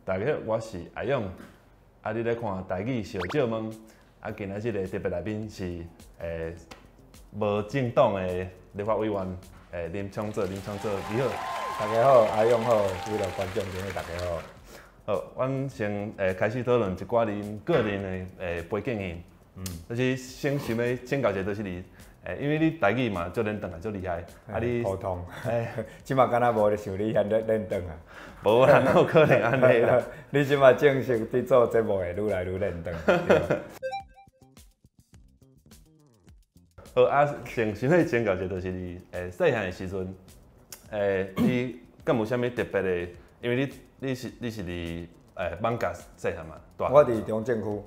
大家好，我是阿勇。你咧看台语小少问。今仔日个特别来宾是无政党的立法委员林昌泽，你好。大家好，阿勇好，各位观众朋友大家好。好，阮先开始讨论一寡恁个人的背景去。就是先想要请教一下，就是你因为你台语嘛，做练堂也足厉害。你普通，即马敢若无咧像你遐练堂啊？无啦，哪有可能安尼啦？你即马正式伫做节目的，愈来愈练堂。好先要请教一下，就是你细汉的时阵，你敢有啥物特别的？因为你是伫艋舺细汉嘛？我伫中正区。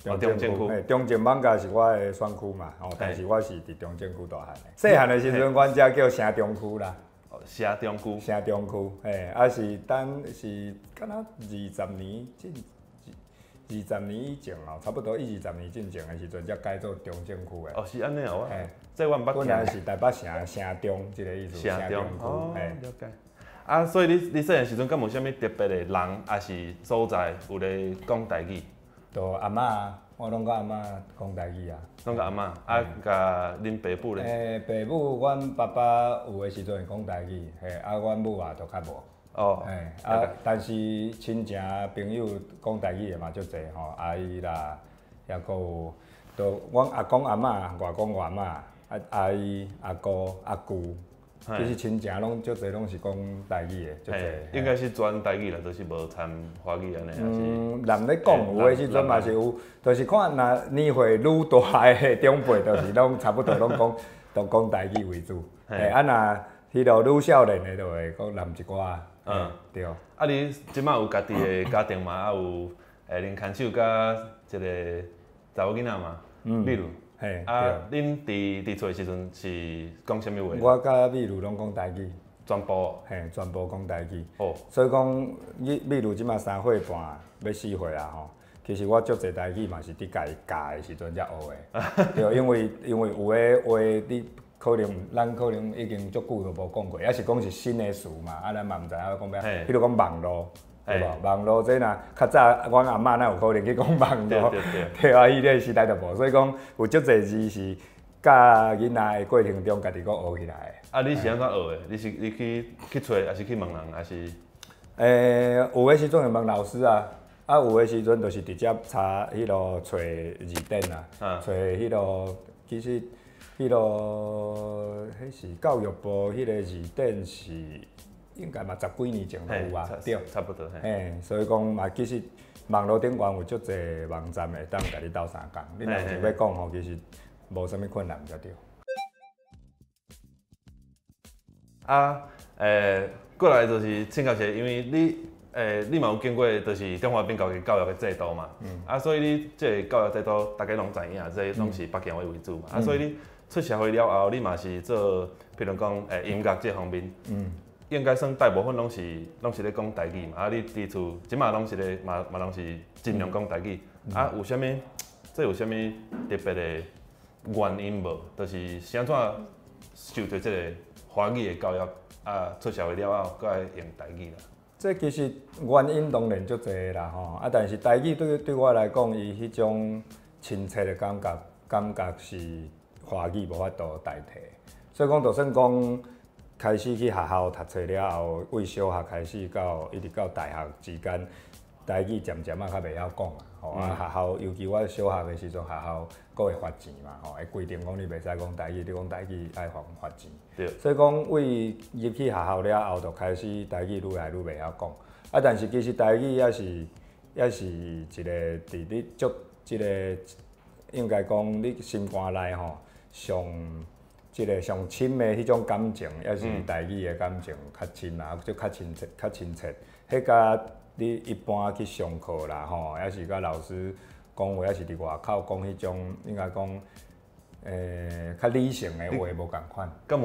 中正区，中正艋舺是我的选区嘛，但是我是伫中正区大汉的。细汉的时阵，阮遮叫城中区啦。城中区。城中区，是等是敢若20年以前哦，差不多20年进前的时阵，才改做中正区的。是安尼啊，这我毋捌。本来是台北城中即个意思。城中区，了解。所以你细汉时阵，敢有啥物特别的人，还是所在有咧讲台语？就阿嬷，我拢甲阿嬷讲台语啊。拢甲阿嬷，甲恁爸母咧？爸母，阮爸爸有诶时阵会讲台语，阮母啊就较无。但是亲情朋友讲台语诶嘛足侪吼，阿姨啦，也阁有，就阮阿公阿嬷、外公外嬷、阿姨、阿哥、阿舅。其实亲情拢足侪，拢是讲台语的，足侪。应该是全台语啦，都是无掺华语安尼，还是？人咧讲有诶时阵嘛是有，就是看若年岁愈大诶长辈，就是拢差不多拢讲台语为主。若迄落愈少年诶，就会讲南一寡。对。你即摆有家己诶家庭嘛？有林牵手甲一个查某囡仔嘛？比如。恁伫厝诶时阵是讲啥物话？我甲美如拢讲台语，全部。全部讲台语。所以讲，美如即马3岁半，要4岁啦吼。其实我足侪台语嘛是伫家己教诶时阵才学诶。对，因为有诶话你咱可能已经足久都无讲过，也是讲是新诶词嘛，咱嘛毋知影讲咩。比如讲网络。对无？网络这若较早，阮阿嬷哪有可能去讲网络？对啊，迄个时代就无，所以讲有足侪字是教囡仔的过程中，家己搁学起来的。你是安怎学的？你去找，还是去问人，还是？有诶时阵会问老师啊，有诶时阵就是直接查迄落找字典啊，找迄落其实迄是教育部迄个字典是。应该嘛10几年前就有啊，对，差不多。所以讲嘛，其实网络顶悬有足侪网站会当甲你斗相共。你若是要讲吼，其实无啥物困难才对。过来就是请教一下，因为你嘛有经过就是中华民国教育的制度嘛，所以你这个教育制度大家拢知影，这拢是北京话为主嘛，所以你出社会了后，你嘛是做，譬如讲音乐这方面。应该算大部分拢是咧讲台语嘛，你伫厝即马拢是咧嘛拢是尽量讲台语。有啥物？有啥物特别的原因无？就是是安怎受到即个华语的教育出社会了后，搁爱用台语啦？这其实原因当然足侪啦吼，但是台语对我来讲，伊迄种亲切的感觉是华语无法度代替。所以讲，就算讲。开始去学校读册了后，为小学开始一直到大学之间，台语渐渐较袂晓讲啊。学校尤其我小学的时阵，学校阁会罚钱嘛，会规定讲你袂使讲台语，你讲台语爱罚钱。对。所以讲，入去学校了后，就开始台语愈来愈袂晓讲。但是其实台语也是一个伫你即个应该讲你心肝内吼即个上深的迄种感情，也是台语的感情较深啊，就较亲切。迄甲你一般去上课啦吼，也是甲老师讲话，也是伫外口讲迄种应该讲较理性的话无共款。敢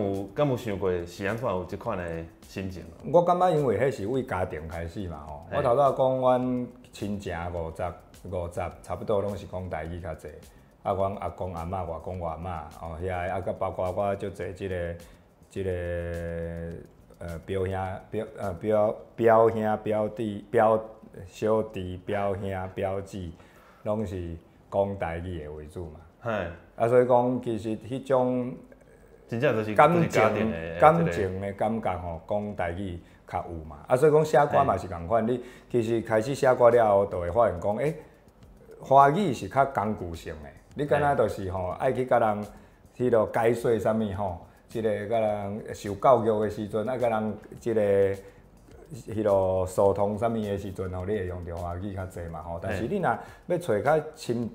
有想过是安怎有即款的心情？我感觉因为迄是为家庭开始嘛吼。我头早讲阮亲情50差不多拢是讲台语较侪。阮阿公阿嬷、外公外嬷，遐甲包括我足侪即个表兄、表弟、小弟、表兄、表姊，拢是讲台语的为主嘛。嘿，啊，所以讲其实迄种真正就是感家庭情的感情的感觉吼，讲台语较有嘛。啊，所以讲写歌嘛是共款，你其实开始写歌了后，就会发现讲，华语是较工具性的。你敢若就是吼，爱去甲人迄落解说啥物吼，即个甲人受教育的时阵，甲人即个迄落疏通啥物的时阵吼，你会用着华语较济嘛吼。但是你若要找较深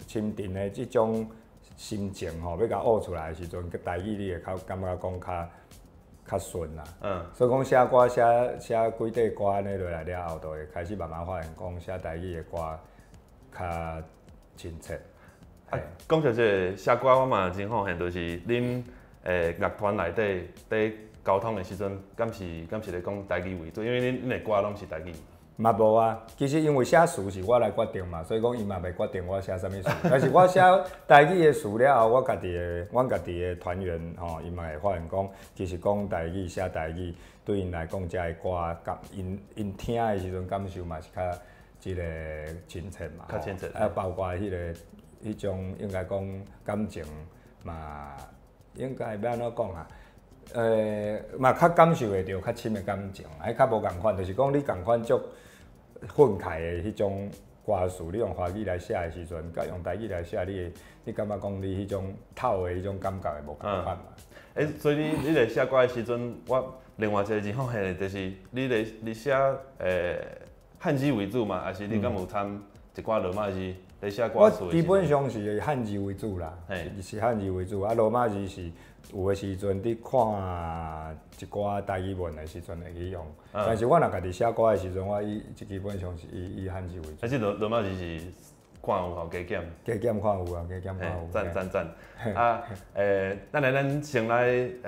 沉的即种心情吼，要甲悟出来的时阵，台语你会感觉讲较顺啦。所以讲写歌写几块歌安尼落来了后，就会开始慢慢发现讲写台语的歌较亲切。讲到这写歌，我嘛真好，现就是恁乐团内底在沟通的时阵，敢是咧讲台语为主，因为恁的歌拢是台语。嘛无啊，其实因为写词是我来决定嘛，所以讲伊嘛袂决定我写啥物词。但是我写台语的词了后，阮家己的团员吼，伊嘛会发现讲，其实讲台语写台语，对因来讲，遮的歌因听的时阵感受嘛是较即个亲切嘛。较亲切。啊，包括迄种应该讲感情嘛，应该要安怎讲啊？嘛较感受会着较深的感情，较无共款，就是讲你共款足愤慨的迄种歌词，你用华语来写的时阵，甲用台语来写，你感觉讲你迄种透的迄种感觉会无共款嘛？所以你咧写歌的时阵，我另外一个真好的就是你写汉字为主嘛，还是你敢有参一寡罗马字？我基本上是汉字为主啦，是汉字为主。啊，罗马字是有的时阵你看一寡台语文的时阵会去用，但是我若家己写歌的时阵，我基本上是以汉字为主。还是罗马字是看有吼加减？加减看有啊，加减看有。赞。啊，咱先来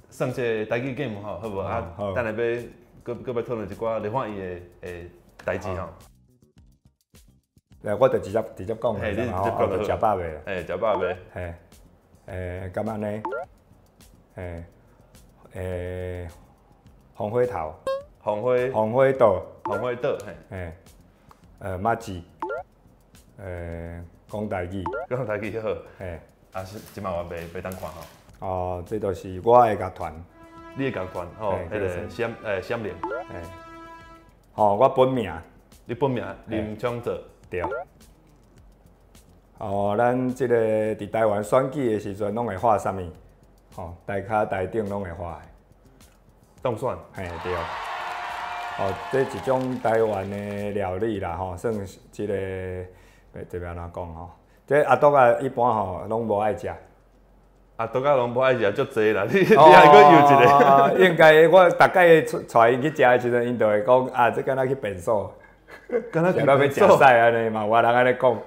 算这台语 game 吼，好无？啊，等下要搁要讨论一寡立法院的代志吼。我就直接讲啦，然后就食饱未啦？食饱未？咁安尼，红花头，红花豆，马子，讲台语，好，啊是即马我袂当看吼。哦，这就是我的乐团，你的乐团吼，迄个闪灵，吼我本名，你本名林昌泽。对，咱即个伫台湾选举的时阵，拢会画啥物？台骹、台顶拢会画的。当选。对。这一种台湾的料理啦，算是即个，这要安怎讲吼？这阿叔啊，一般拢无爱食。阿叔啊，拢无爱食，足济啦！你还佫又一个？应该我大概带因去食的时阵，因就会讲啊，这敢若去便所。敢若去要食屎安尼嘛，有人安尼讲。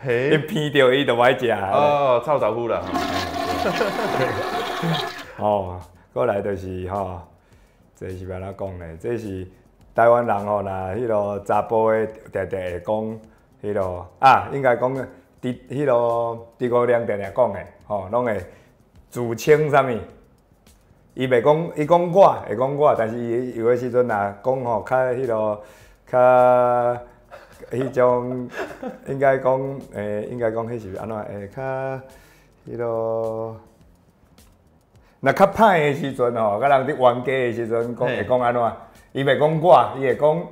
你偏着伊就歹食。臭豆腐啦。过来就是这是要安怎讲呢？这是台湾人若迄落查甫的常常会讲迄落应该讲迄落诸葛亮常常讲的拢会自称啥物？伊袂讲，伊讲我会讲我，但是伊有的时阵若讲较迄落。较迄种应该讲迄是安怎？较迄落，若较歹的时阵甲人伫冤家的时阵，会讲安怎？伊袂讲我，伊会讲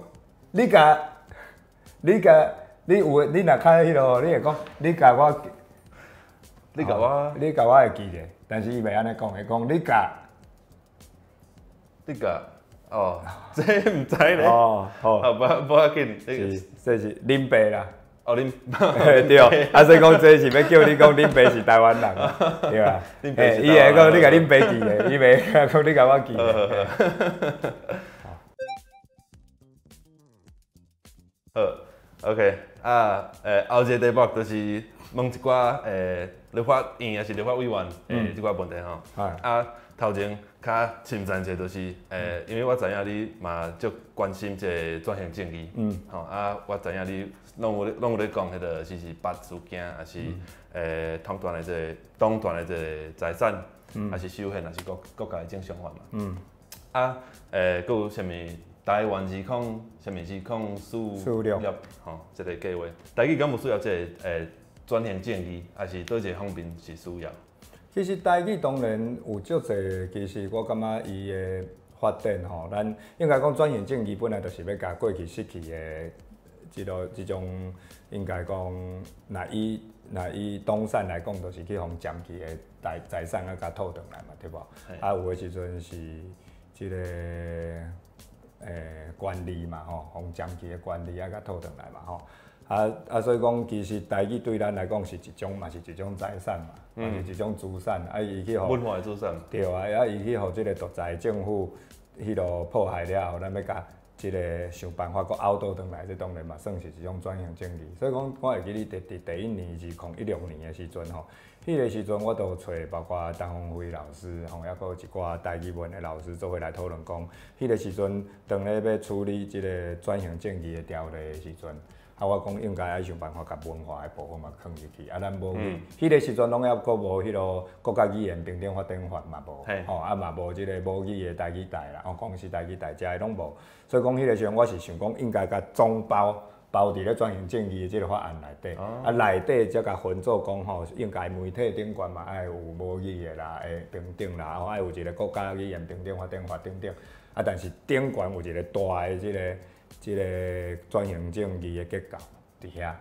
你若较迄落，你会讲你甲我会记咧，但是伊袂安尼讲，会讲你甲。这唔知咧。无要紧。这是林爸啦。恁对，所以讲这是要叫你讲林爸是台湾人，对吧？伊会讲你甲林爸记咧，伊袂讲你甲我记咧。好 ，OK， 后一个题目就是问一寡立法院也是立法委员即寡问题吼。头前较深层者就是因为我知影你嘛足关心这转型正义，我知影你拢有咧讲迄个是八事件，还是党团的这个财产，还是修宪，还是国家的正常法嘛。佫有啥物台湾2什么是06吼，这个计划，台语敢有需要这个转型正义，还是倒一个方面是需要？其实台语当然有足侪，其实我感觉伊的发展吼，咱应该讲转型正义本来就是要甲过去失去的即种应该讲，若以东山来讲，就是去互占去的财产啊，甲讨转来嘛，对无？啊，有的时阵是即个权利嘛，吼，互占去的权利啊，甲讨转来嘛，吼。所以讲，其实台语对咱来讲是一种财产嘛，是一种资产，伊去互文化的资产。对啊，伊去互即个独裁政府迄落迫害了后，咱要甲即个想办法，搁拗倒转来，这当然嘛算是一种转型正义。所以讲，我会记你第一年是2016年的时阵吼，迄个时阵我都找包括陈鸿辉老师，吼，还佫一寡台语文的老师做伙来讨论讲，迄个时阵当咧要处理即个转型正义的条例的时阵。我讲应该爱想办法，甲文化的部分嘛放入去。咱无迄个时阵拢还佫无迄落国家语言平等发展法嘛无，嘛无即个母语的台语台啦，广西台语台遮的拢无。所以讲迄个时阵，我是想讲应该甲总包伫咧转型正义的即个法案内底，内底则甲分做讲吼，应该媒体顶悬嘛爱有母语的啦，平等啦，爱有一个国家语言平等发展法等等。但是顶悬有一个大的即个转型正义的结构伫遐，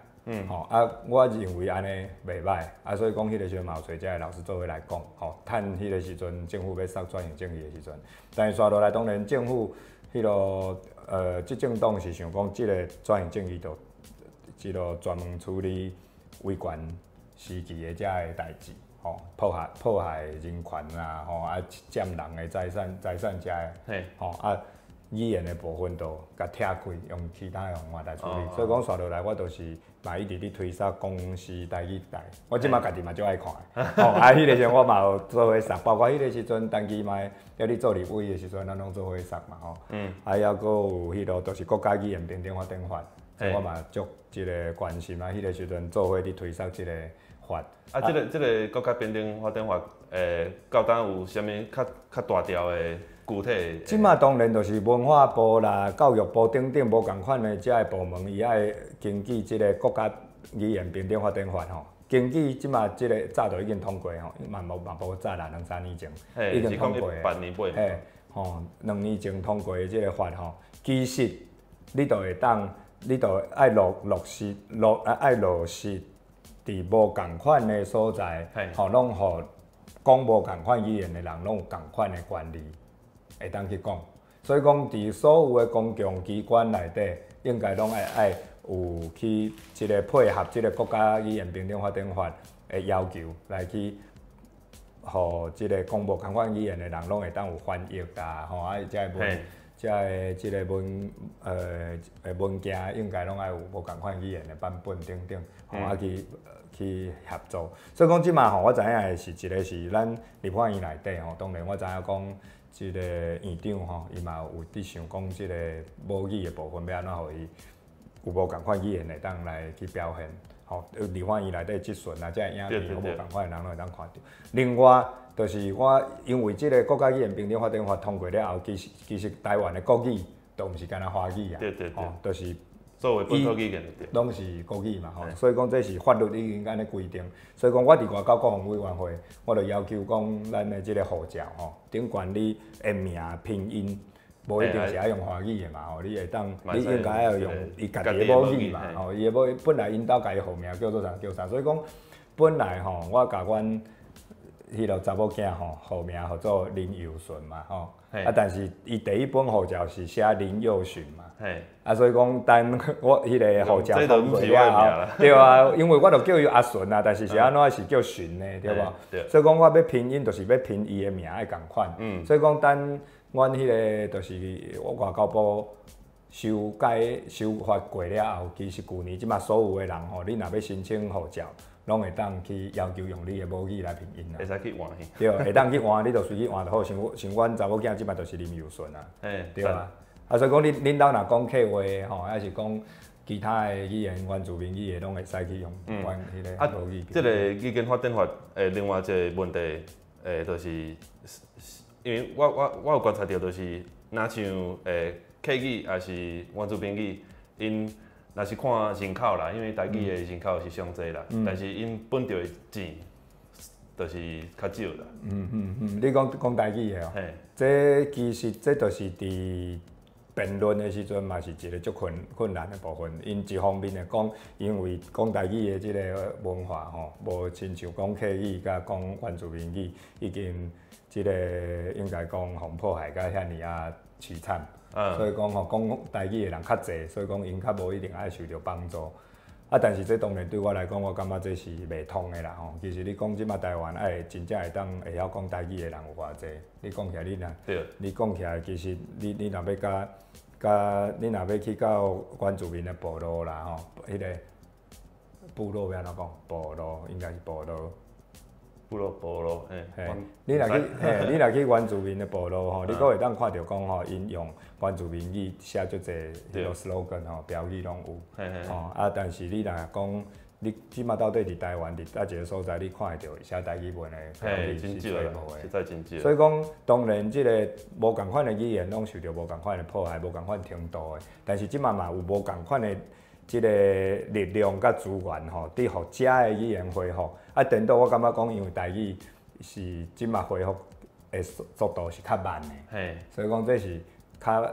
我认为安尼袂歹，所以讲迄个时阵嘛有找遮个老师做伙来讲，趁迄个时阵政府要杀转型正义的时阵，但是刷落来当然政府迄落执政党是想讲即个转型正义就即落专门处理威权时期的遮个代志，迫害人权啦，占人的财产遮个，语言的部分都甲拆开，用其他的方法来处理。所以讲刷落来，我都是嘛一直咧推杀公司台语台。我即马家己嘛足爱看的。迄个时阵我嘛有做伙杀，包括迄个时阵当期嘛要咧做立委的时阵，咱拢做伙杀嘛还有个有迄落就是国家语言平等发展法，所以我嘛足即个关心迄个时阵做伙咧推杀即个法。即个国家平等发展法，到当有啥物较大条的？具体，即马当然就是文化部啦、教育部等等无共款的遮个部门，伊爱根据即个国家语言平等发展法根据即马即个早就已经通过嘛无早啦，2-3年前已经通过8年8年，2年前通过的即个法其实你就会当，你就爱落实伫无共款的所在，拢互讲无共款语言的人拢有共款的权利。会当去讲，所以讲伫所有的公共机关内底，应该拢爱有去即个配合即个国家语言平等发展法的要求来去，互即个讲无共款语言的人拢会当有翻译啊，遮个即个文件应该拢爱有无共款语言的版本等等，去合作。所以讲即马我知影的是一个是咱立法院内底当然我知影讲。即个院长伊嘛有伫想讲，即个母语的部分要安怎互伊有无共款语言会当来去表现，立法院内底即阵啊，遮个影片有无共款的人拢会当看到。另外，就是我因为即个国家语言平等发展法通过了后，其实台湾的国语都毋是干那华语啊，就是。作为本土语言拢是国语嘛所以讲这是法律已经安尼规定，所以讲我伫外交国防委员会，我就要求讲咱的即个护照顶悬你的名拼音，无一定是爱用华语的嘛你会当，你应该要用伊家己的母语嘛伊的本来因兜家己号名叫做啥，所以讲本来我甲阮迄落查某囝号名叫做林佑顺嘛但是伊第一本护照是写林佑勋嘛。所以讲，等我迄个护照通过了后，对啊，因为我就叫伊阿顺啊，但是是安怎是叫顺呢，对无？所以讲我要拼音，就是要拼伊的名爱共款。所以讲，等阮迄个就是外交部修法过了后，其实旧年即马所有的人你若要申請護照，拢会当去要求用你的母语来拼音啦。会使去换去。对，会当去换，你就随去换就好。像阮查某囝即马就是林佑顺啊，对啊。所以讲恁兜若讲客话还是讲其他的语言，原住民语言拢会使去用阮迄个母语。即个语言发展法另外一个问题就是因为我有观察到，就是若像客客语也是原住民语，因若是看人口啦，因为台语的人口是上济啦，但是因本地的钱就是较少啦。你讲台语的哦，这其实这就是伫辩论的时阵嘛是一个足困难的部分。因一方面来讲，因为讲台语的即个文化吼，无亲像讲客语甲讲原住民语，已经即个应该讲互破坏甲遐尼啊凄惨。所以讲吼，讲台语的人较侪，所以讲因较无一定爱受到帮助。但是这当然对我来讲，我感觉这是袂通的啦吼。其实你讲即马台湾真正会晓讲台语的人有偌济？你讲起来你讲起来，其实你若要你若要去到原住民的部落啦吼，迄个部落要安怎讲？部落应该是部落。你若去原住民的部落吼，你阁会当看到讲吼，因用原住民语写足侪迄个 slogan 吼，标语拢有。但是你若讲，你即马到底伫台湾伫一个所在，你看会到写台语文的标语是最无的。实在真少。所以讲，当然即个无共款的语言拢受到无共款的破坏，无共款程度的。但是即马嘛有无共款的即个力量甲资源吼，伫互遮的语言恢复。颠倒我感觉讲，因为台语是即马恢复的速度是较慢的，所以讲这是较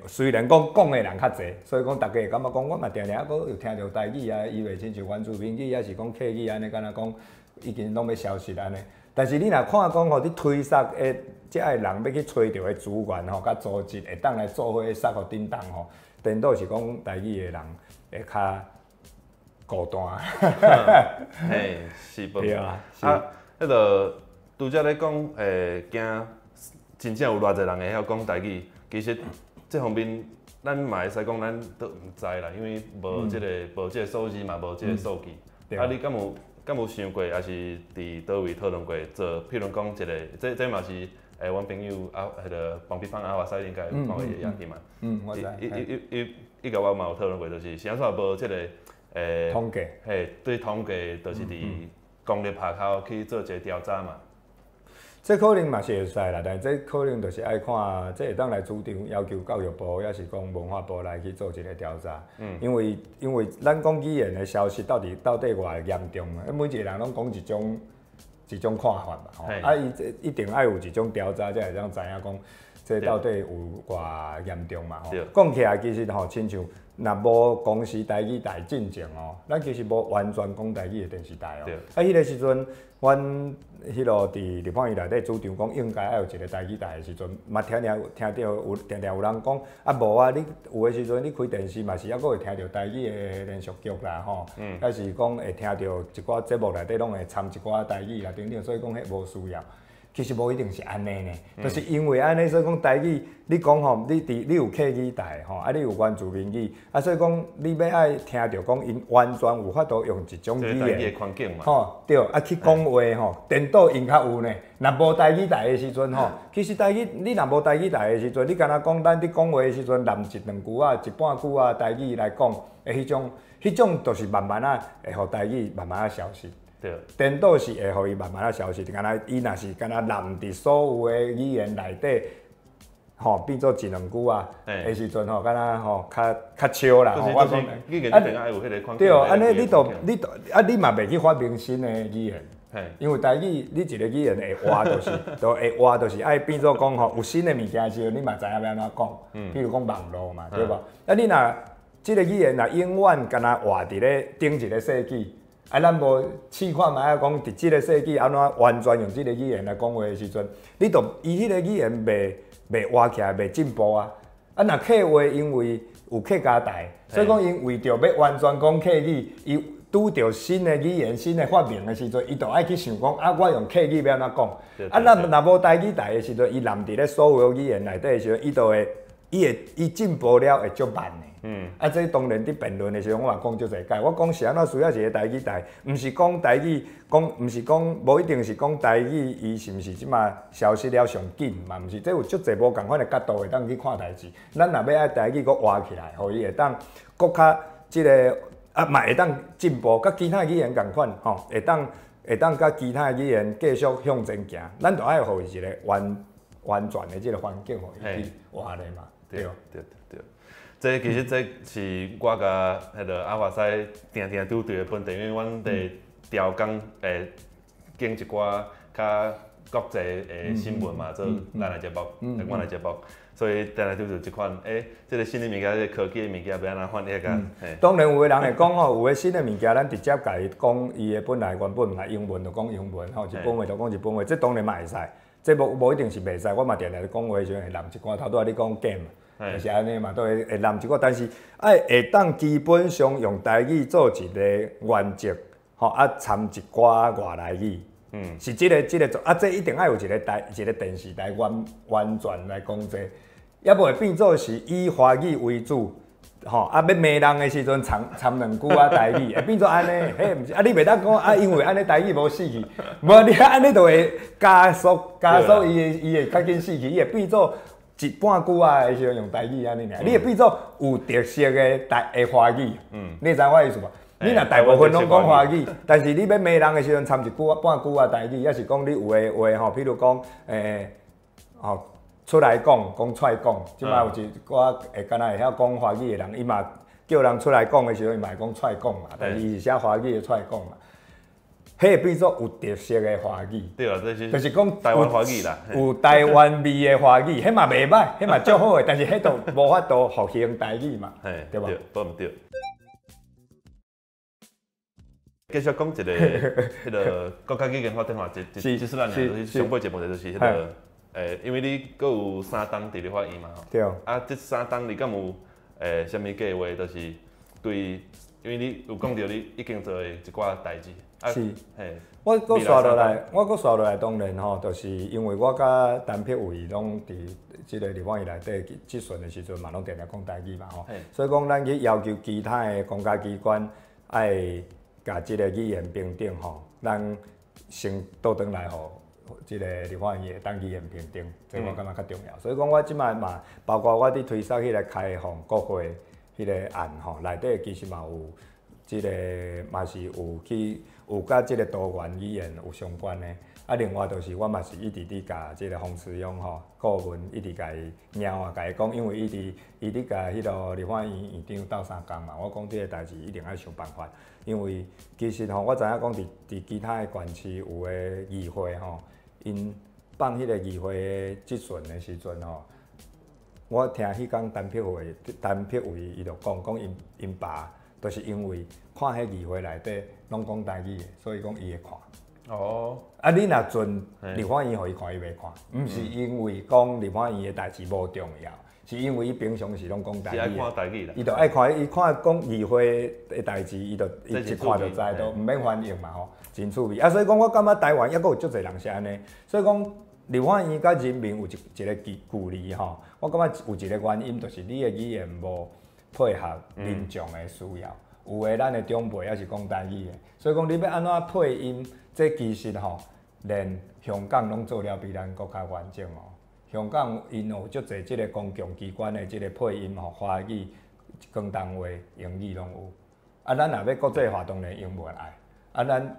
虽然讲的人较侪，所以讲大家会感觉讲，我嘛定定又听到台语啊，以为亲像原住民语，还是讲客语安尼，敢若讲已经拢要消失安尼。但是你若看讲吼，你推塞的遮个人要去找到的资源吼，甲组织会当来做伙塞互叮当吼，颠倒是讲台语的人会较孤单。是无？迄个拄则咧讲，惊真正有偌济人会晓讲台语。其实这方面，咱嘛会使讲，咱都毋知啦，因为无即个数字嘛，无即个数据。你敢有想过，还是伫倒位讨论过做？譬如讲一个，这嘛是阮朋友迄个黄碧芳阿华赛应该有看过伊个样片嘛。我知。伊甲我嘛有讨论过，就是是安怎无即个统计。对统计，就是伫公立学校去做一个调查嘛。这可能嘛是会使啦，但这可能就是爱看，这会当来主张要求教育部，也是讲文化部来去做一个调查。因为咱讲语言的消息到底偌严重啊？每一个人拢讲一种看法嘛，吼。伊一定爱有一种调查，才会当知影讲，这到底有偌严重嘛？吼。讲起来其实吼，亲像若无公视台语台进前哦，咱其实无完全讲台语的电视台哦。迄个时阵，阮迄落伫立法院内底主张讲，应该要有一个台语台的时阵，嘛听到有定定有人讲，无啊，你有的时阵你开电视嘛是还阁会听到台语的连续剧啦吼，还是讲会听到一寡节目内底拢会掺一寡台语啦等等，所以讲迄无需要。其实无一定是安尼呢，就是因为安尼，所以讲台语，你讲吼，你有客语台吼，你有原住民语，所以讲你要爱听到讲，因完全有法度用一种语言，吼，对，去讲话吼，颠倒因较有呢。若无台语台的时阵吼，其实台语你若无台语台的时阵，你敢若讲咱伫讲话的时阵，揽一两句啊、一半句啊台语来讲，迄种就是慢慢会互台语慢慢消失。颠倒是会互伊慢慢消失，敢若伊若是敢若揽伫所有的语言内底，吼变做一两句啊的时阵吼，敢若吼较笑啦。我讲，语言一定爱有迄个框架。对，安尼你嘛袂去发明新的语言，因为台语你一个语言会活就是爱变做讲吼有新的物件时候，你嘛知影要安怎讲。比如讲网络嘛，对无？你若即个语言若永远敢若活伫咧顶一个世纪。咱无试看卖啊，讲伫即个世纪安怎完全用即个语言来讲话的时阵，你著伊迄个语言袂活起来，袂进步啊。若客话因为有客家台，所以讲因为着要完全讲客语，伊拄着新的语言、新的发明的时阵，伊著爱去想讲我用客语要安怎讲。若无台语台的时阵，伊揽伫咧所有语言内底的时阵，伊著会伊进步了会足慢的。这当然伫辩论的时候，我嘛讲足侪解。我讲是安怎需要一个台语台，毋是讲台语，毋是讲无一定是讲台语，伊是毋是即马消失了上紧嘛？毋是，这有足侪无共款的角度会当去看代志。咱若要爱台语，搁活起来，互伊会当搁较即个嘛会当进步，甲其他语言共款吼，会当甲其他语言继续向前行。咱著爱互伊一个完全的即个环境，互伊去活咧嘛。对。这其实这是我甲迄个阿华西定定拄对的问题，因为阮伫调工经一寡较国际的新闻嘛，做咱的节目，阮的节目，所以定定拄着即款即个新的物件，即个科技的物件要安怎翻译个？当然有个人会讲吼，有个新的物件，咱直接甲伊讲伊的本来原本毋系英文，就讲英文吼，日本话就讲日本话，这当然嘛会使，这无一定是袂使，我嘛定定讲话时阵会揽一寡头拄仔你讲 game。就是安尼嘛，都会揽一个，但是会当基本上用台语做一个原则，吼掺一寡外来语，是这个这一定要有一个电视台完全来讲这，要不会变做是以华语为主，吼要骂人的时阵掺两句台语，会变做安尼，毋是你袂当讲因为安尼台语无死去，无你安尼就会加速伊会较紧死去，伊会变做。一半句的时候用台语安尼尔，你会变做有特色的华语，你知我意思无？你若大部分拢讲华语，但是你要骂人的时阵掺一句半句台语，也是讲你有的话吼，譬如讲出来讲出来讲，即摆有一寡会敢若会晓讲华语的人，伊嘛叫人出来讲的时候，伊嘛会讲出来讲嘛，但是伊是写华语的出来讲嘛。迄个变做有特色的华语，对啊，这是就是讲台湾华语啦，有台湾味的华语，迄嘛袂歹，迄嘛足好的，但是迄都无法度复兴台语嘛，对吧？对，毋对。继续讲一个，迄个国家语言法电话，即是咱就是上尾节目就是迄个，因为你阁有3档伫咧法院嘛吼，对。这3档你敢有啥物计划？就是对，因为你有讲到你已经做的一寡代志。是，我阁刷落来，当然吼，就是因为我甲陈碧伟拢伫即个立法院内底质询的时阵嘛，拢定定讲台语嘛吼，所以讲咱去要求其他的公家机关爱甲即个语言平等吼，咱先倒转来吼，即个立法院会当语言平等，这我感觉较重要。所以讲我即摆嘛，包括我伫推销迄个开放国会迄个案吼，内底其实嘛有即个嘛是有甲即个多元语言有相关的，另外就是我嘛是一直伫甲即个洪慈庸吼顾问一直甲伊猫啊，甲伊讲，因为伊伫甲迄个立法院院长斗相共嘛，我讲即个代志一定要想办法，因为其实吼我知影讲伫其他的县市有诶议会吼，因放迄个议会的质询的时阵吼，我听迄天陈碧伟伊就讲因爸。就是因为看迄议会内底拢讲台语的，所以讲伊会看。哦。你若准立法院互伊看，伊袂看，毋是因为讲立法院的代志无重要，是因为伊平常时拢讲台语。是爱看台语啦。伊就爱看，伊看讲议会的代志，伊一看就知，都毋免翻译嘛吼，真趣味。所以讲我感觉台湾抑阁有足侪人是安尼，所以讲立法院甲人民有一个距离吼，我感觉有一个原因就是你的语言无。配合民众的需要，有诶，咱的长辈也是讲台语的，所以讲你要安怎配音，这其实吼，连香港拢做了比咱国较完整哦。香港因有足侪即个公共机关的即个配音吼，华语、广东话、英语拢有。咱若要国际化，当然用无来。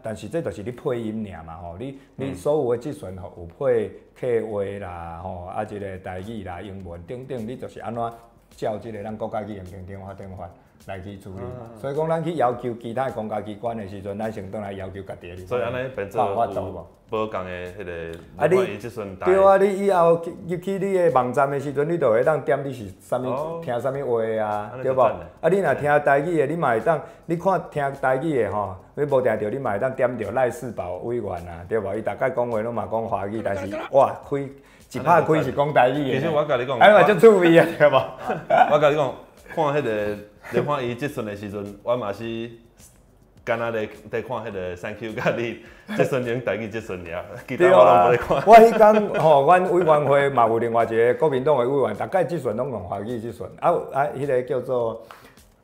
但是这就是你配音尔嘛吼，你所有的质询吼有配客话啦吼，即个台语啦、英文等等，你就是安怎？照即个咱国家语言平等法典法来去处理，所以讲咱去要求其他公家机关的时阵，咱先当来要求家己的。所以安尼变做有无共的迄个你即阵对啊，你以后入去你的网站的时阵，你就会当点你是啥物听啥物话啊，对无？你若听台语的，你嘛会当，你看听台语的吼，你无听着，你嘛会当点着赖世宝委员啊，对无？伊大概讲话拢嘛讲华语，但是哇开。一拍开是讲台语的，其实我甲你讲，哎嘛足趣味啊，对无？我甲你讲，看迄个立法院质询的时阵，我嘛是干那咧看迄个3 Q 甲你质询用台语质询尔，其他我拢无咧看。我迄天吼，阮委员会嘛有另外一个国民党的委员，大概质询拢用华语质询，迄个叫做。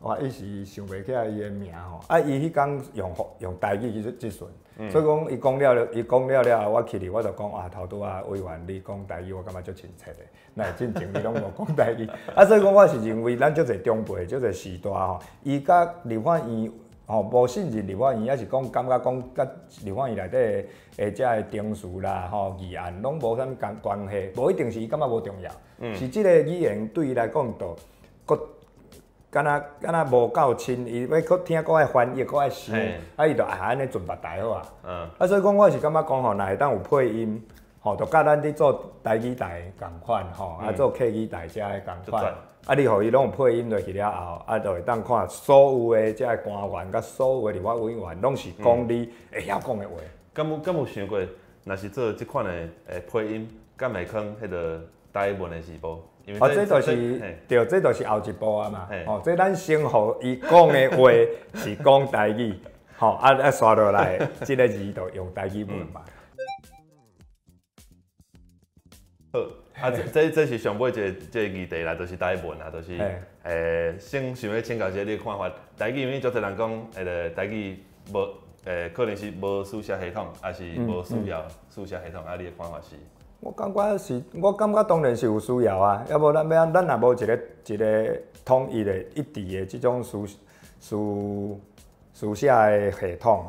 我一时想袂起来伊个名吼，伊迄天用台语去质询，所以讲伊讲了后，我去哩，我就讲头拄委员你讲台语，我感觉足亲切的，那真正你拢无讲台语，所以讲我是认为咱足侪长辈、足侪时代吼，伊甲立法院无信任立法院，还是讲感觉讲甲立法院内底遮个定数啦、议案拢无啥物关系，无一定是伊感觉无重要，是即个议员对伊来讲都搁敢若无够亲，伊要搁听搁爱翻译搁爱想，伊就安尼准备台好啊。所以讲我是感觉讲若会当有配音。就甲咱伫做台语台共款做客语台遮个共款。你互伊拢有配音落去了后，就会当看所有的遮个官员甲所有的立法委员，拢是讲你会晓讲的话。敢有想过，若是做即款的配音，敢会囥迄个台文的字幕？这就是对，这就是后一步啊嘛。这咱先互伊讲的话是讲台语，刷落来，即个字就用台语文嘛。好，这是上尾一个议题啦，就是台文啦，就是先想要请教一下你的看法。台语因为足侪人讲，台语无可能是无书写系统，还是无需要书写系统，你的看法是？我感觉当然是有需要啊，要无咱若无一个统一的一致的即种书写的系统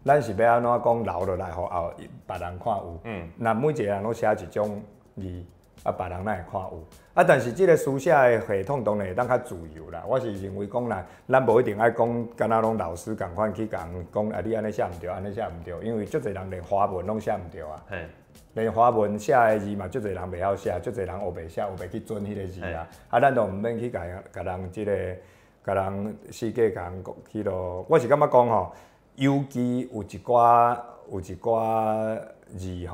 咱是要安怎讲留落来，互后别人看有。那每一个人拢写一种字，别人哪会看有？但是即个书写的系统当然会当较自由啦。我是认为讲啦，咱无一定爱讲，敢若拢老师共款去讲，你安尼写毋对，安尼写毋对，因为足侪人连华文拢写毋对啊。连华文写的字嘛，足侪人袂晓写，足侪人学袂写，学袂去准迄个字啊。咱就毋免去甲人甲人世界甲人去咯。我是感觉讲尤其有一寡字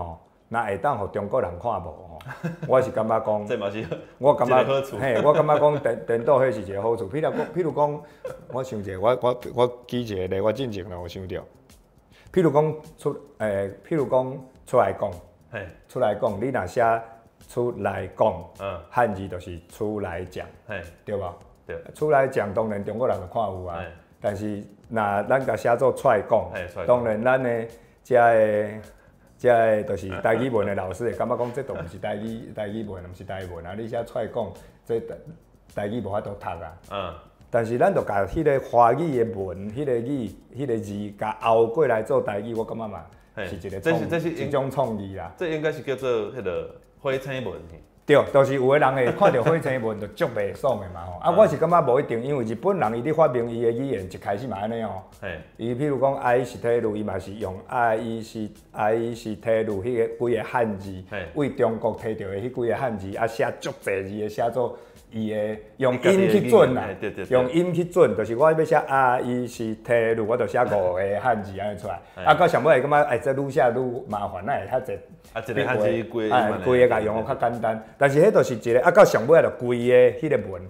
若会当互中国人看无我是感觉讲，这嘛是我感觉好处。我感觉讲颠倒迄是一个好处。譬如讲，我想者，我举一个例，我进前有想到，譬如讲出来讲，你若写出来讲，汉字就是出来讲，对无？对。出来讲当然中国人就看有啊，但是若咱甲写做出来讲，当然咱的这个就是台语文的老师会感觉讲，这都毋是台语文，毋是台文啊！你写出来讲，这台语无法度读啊。但是咱就甲迄个华语的文，迄个字，甲拗过来做台语，我感觉嘛是一个一种创意啦。这应该是叫做迄个火星文。对，就是有个人会看到火星文就足袂爽的嘛我是感觉无一定，因为日本人伊咧发明伊的语言一开始嘛安尼伊譬如讲爱伊是体路，伊嘛是用爱伊是体路迄个几个汉字，为中国摕到的迄几个汉字写足侪字的写做伊的用音去准啦，用音去准，就是我要写爱伊是体路，我就写5个汉字安尼出来。到上尾会感觉这愈写愈麻烦，那会较济。一个汉字规个甲用较简单，但是迄就是一个到上尾就规个迄个文，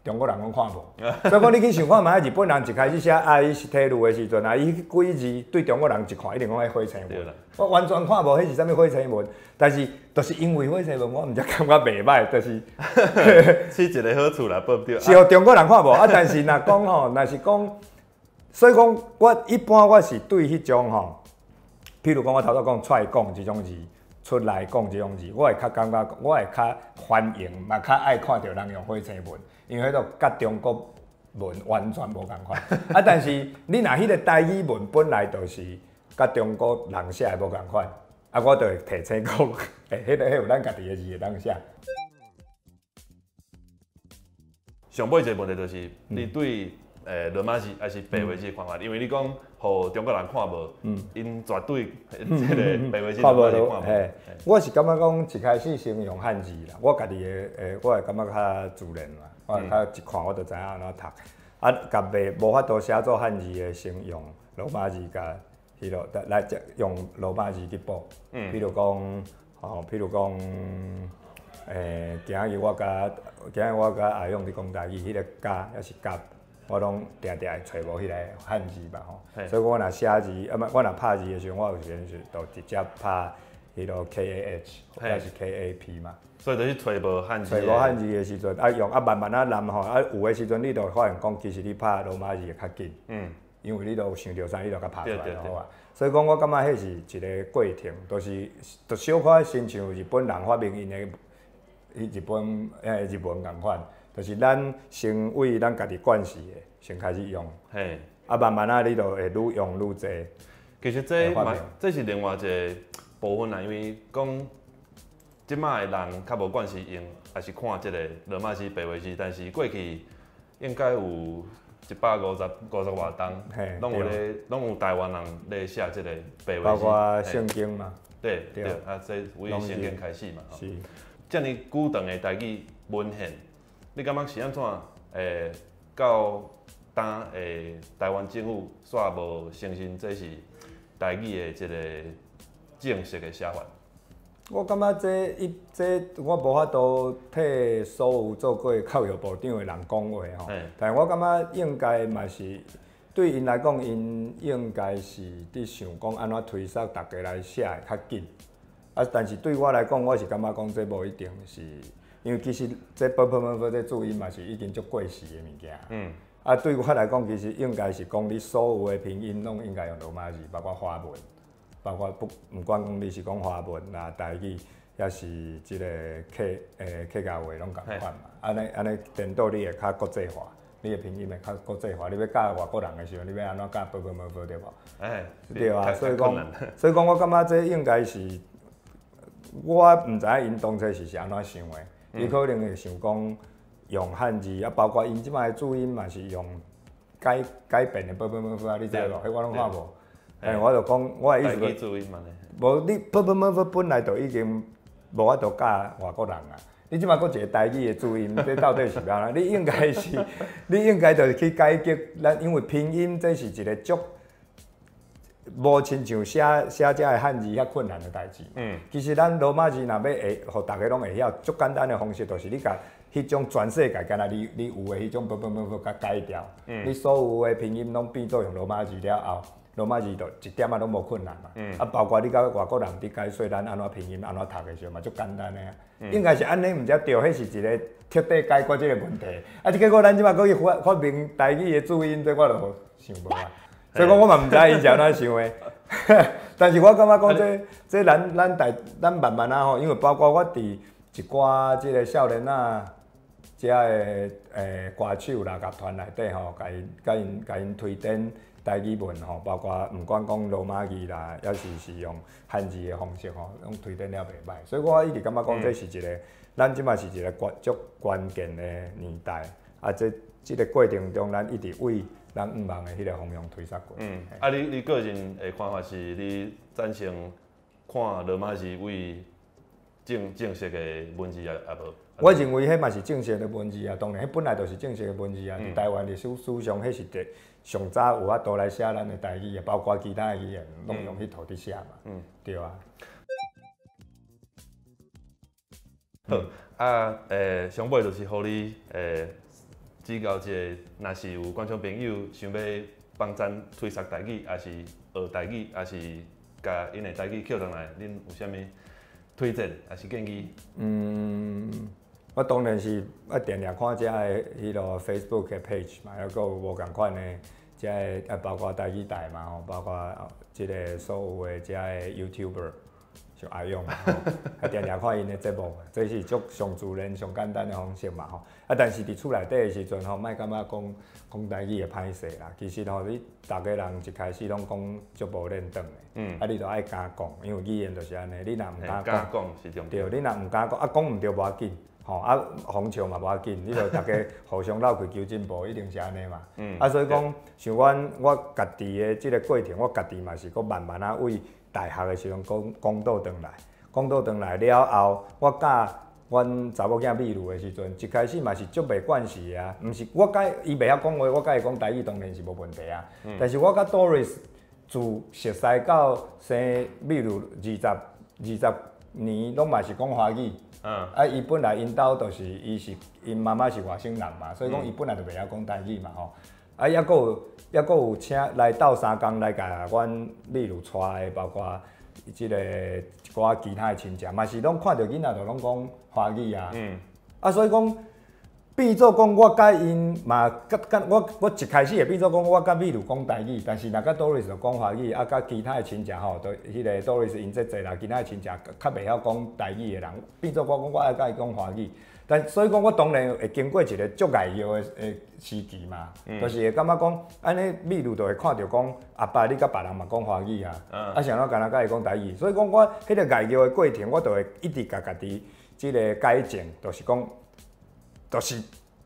中国人拢看无。所以讲你去想看嘛，日本人一开始写爱伊是体路的时阵伊几字对中国人一看一定讲迄火星文，我完全看无迄是啥物火星文。但是就是因为火星文，我毋则感觉袂歹，就是是一个好处啦，对不对？是互中国人看无但是若讲若是讲，所以讲我一般我是对迄种譬如讲，我头先讲出来讲这种字，出来讲这种字，我会较感觉，我会较欢迎，嘛较爱看到人用火星文，因为迄个甲中国文完全无共款。但是你若迄个台语文本来就是甲中国人写的无共款，我就会提醒讲，迄有咱家己的字会当写。上尾一个问题就是，你对罗马字还是白话字的看法？因为你讲，互中国人看无，因绝对这个白话字看无。我是感觉讲一开始先用汉字啦，我家己的我会感觉较自然嘛，我较一看我就知影安怎读。甲无法度写做汉字的，先用罗马字甲迄落来用罗马字去补。比如讲，今日我甲阿勇伫讲台语，迄个甲还是甲。我拢定会找无迄个汉字嘛所以我若写字，我若拍字的时候，我有时就直接拍迄个 KAH 或者是 KAP 嘛。所以就是找无汉字。找无汉字的时阵，用慢慢南有的时阵你就发现讲，其实你拍罗马字会较紧。因为你都有想到啥，你就甲拍出来就好啊。所以讲，我感觉迄是一个过程，就小可亲像日本人发明因的日文共款。就是咱先为咱家己惯势的，先开始用，啊，慢慢啊，你就会愈用愈济。其实这是另外一个部分啦，因为讲即摆的人较无惯势用，也是看即个罗马字、白话字，但是过去应该有150外档，拢有台湾人咧写即个白话字，包括圣经嘛。对，啊，这为圣经开始嘛。是。遮尔久长的台语文献，你感觉是安怎？到当台湾政府煞无承认这是台语的一个正式的写法。我感觉这我无法度替所有做过教育部长的人讲话吼，但我感觉应该嘛是对因来讲，因应该是伫想讲安怎推动大家来写会较紧。啊，但是对我来讲，我是感觉讲这无一定是，因为其实这这注音嘛是已经足过时的物件。啊，对我来讲，其实应该是讲你所有的拼音拢应该用罗马字，包括华文。包括不管讲你是讲华文啦、台语，也是即个客家话拢共款嘛。安尼颠倒你会较国际化，你的拼音会较国际化。你要教外国人的时候，你要安怎教对无？对啊，所以讲我感觉这应该是，我毋知影因当初是安怎想的。伊可能会想讲用汉字，啊，包括因即摆注音嘛是用改变的啊，你知无？迄我拢看无。我就讲，我的意思是，无你本来就已经无法度教外国人啊。你即摆搁一个台语的注音，这到底是啥？你应该就是去改革咱，因为拼音这是一个足无亲像写这的汉字遐困难的代志。其实咱罗马字若要会，互大家拢会晓，足简单的方式就是你甲迄种全世界，敢若你有的迄种甲改掉。你所有的拼音拢变做用罗马字了后。罗马字就一点仔拢无困难嘛，啊，包括你甲外国人伫解说咱安怎拼音、安怎读的时候嘛，足简单的啊。应该是安尼，毋则对，迄是一个彻底解决即个问题。啊，结果咱即摆搁去发明台语的注音，这我就想无啊。所以讲我嘛毋知因是安怎想的。但是我感觉讲这咱慢慢啊吼，因为包括我伫一寡即个少年仔遮的歌手啦、乐团内底吼，甲因推展。台语文吼，包括毋管讲罗马字啦，也是用汉字的方式吼，拢推展了袂歹。所以我一直感觉讲，这是一个，咱即马是一个足关键的年代。啊，这个过程中，咱一直为咱毋茫的迄个方向推杀过。啊，你个人的看法是，你赞成看罗马字为正式的文字也无？我认为迄嘛是正式的文字啊，当然迄本来就是正式的文字啊。伫台湾历史上，迄是上早有法度来写咱的台语，包括其他的语言，拢用迄套伫写嘛。对啊。好啊，上尾就是互你指教一个，若是有观众朋友想要帮咱推广台语，还是学台语，还是甲因的台语扣上来，恁有啥物推荐还是建议？我当然是定定看遮个迄落 Facebook 的 page 嘛，还佫有无共款的遮个包括台语台嘛吼，包括即个所有的遮个 YouTuber 像阿勇嘛吼，定定看因的节目，这是足上自然、上简单的方式嘛吼。啊，但是伫厝内底的时阵吼，莫感觉讲台语会歹势啦。其实吼，你逐个人一开始拢讲足无认同的，啊，你着爱敢讲，因为语言就是安尼，你若毋敢讲是重要。对，你若毋敢讲，啊，讲毋对无要紧。吼啊，风笑嘛无要紧，你着大家互相闹开求进步，一定是安尼嘛。啊，所以讲，像我家己的即个过程，我家己嘛是搁慢慢啊为大学的时阵讲倒转来了后，我教阮查某囝秘鲁的时阵，一开始嘛是足袂惯势啊，毋是我甲伊袂晓讲话，我甲伊讲台语当然是无问题啊。但是我甲 Doris 自熟悉到生秘鲁20年，拢嘛是讲华语。啊，伊本来因兜就是因妈妈是外省人嘛，所以讲伊本来就袂晓讲台语嘛吼。啊，抑佫有请来斗3工来甲阮秘鲁带的，包括即个一寡其他的亲戚，嘛是拢看到囡仔就拢讲华语啊。啊，所以讲变做讲我甲因嘛，我一开始会变做讲我甲秘鲁讲台语，但是若甲 Doris 就讲华语，啊，甲其他的亲戚吼，都迄个 Doris 因这济啦，其他的亲戚较袂晓讲台语的人，变做我爱甲伊讲华语。但所以讲，我当然会经过一个足ideal的时期嘛，就是会感觉讲，安尼秘鲁就会看到讲，阿爸你甲别人嘛讲华语啊，啊想要干那甲伊讲台语，所以讲我迄个ideal的过程，我就会一直甲家己即个改正，就是讲，就是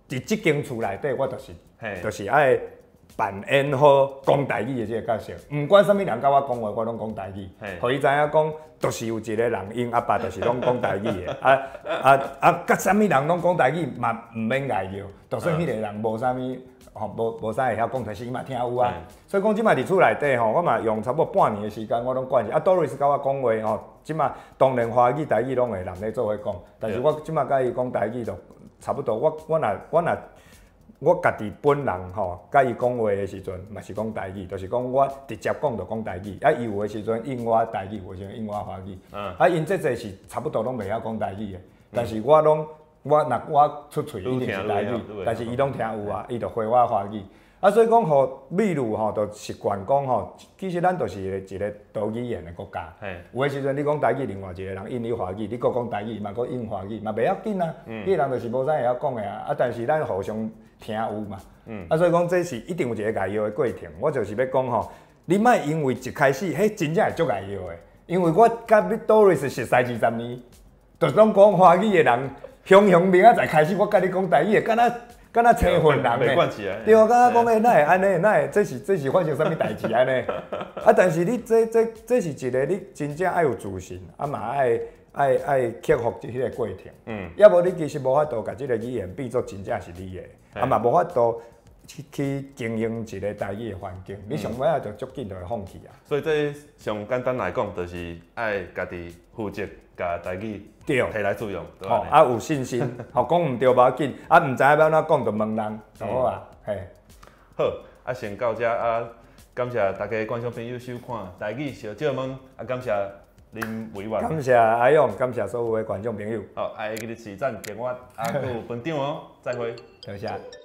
伫即间厝内底，我就是爱扮演好讲台语的这个角色，毋管啥物人甲我讲话，我拢讲台语，互伊知影讲，就是有一个人，因阿爸就是拢讲台语的，甲啥物人拢讲台语嘛，毋免介叫，就算迄个人无啥物，无啥会晓讲，但是伊嘛听有啊。所以讲，即马伫厝内底吼，我嘛用差不多半年的时间，我拢惯势。Doris 甲我讲话吼，即马当然华语、台语拢会人咧做伙讲，但是我即马甲伊讲台语就差不多，我家己本人吼，甲伊讲话的时阵，嘛是讲台语，就是讲我直接讲就讲台语。伊有的时阵应我台语，有时阵应我华语。因这是差不多拢袂晓讲台语的，但是我出嘴一定是台语，但是伊拢听有啊，伊就回我华语。所以讲，吼秘鲁吼，就习惯讲吼，其实咱就是一个多语言的国家。有的时阵你讲台语，另外一个人应你华语，你讲台语嘛，应华语嘛，袂要紧啊。迄个人就是无啥会晓讲的啊，但是咱互相听有嘛。所以讲这是一定有一个ideal的过程。我就是要讲吼，你莫因为一开始，迄真正会足ideal的，因为我甲 Doris 熟识20年，就拢讲华语的人，明仔载开始，我甲你讲台语，敢若青混人诶，对啊，敢若讲诶，哪会安尼？哪会？这是发生啥物代志安尼？但是你这是一个你真正爱有自信，嘛爱克服迄个过程。要无你其实无法度甲即个语言变作真正是你的，嘛无法度去经营一个台语的环境。你上尾啊就足紧就会放弃啊。所以这上简单来讲，就是爱家己负责。甲台语摕来使用，吼有信心，吼讲毋对无要紧，毋知影要安怎讲就问人就好啊，嘿。好，先到这感谢大家观众朋友收看台语小借问，感谢林委员，感谢阿勇，感谢所有的观众朋友。好，下个日市站电话有分场哦，再会，多谢。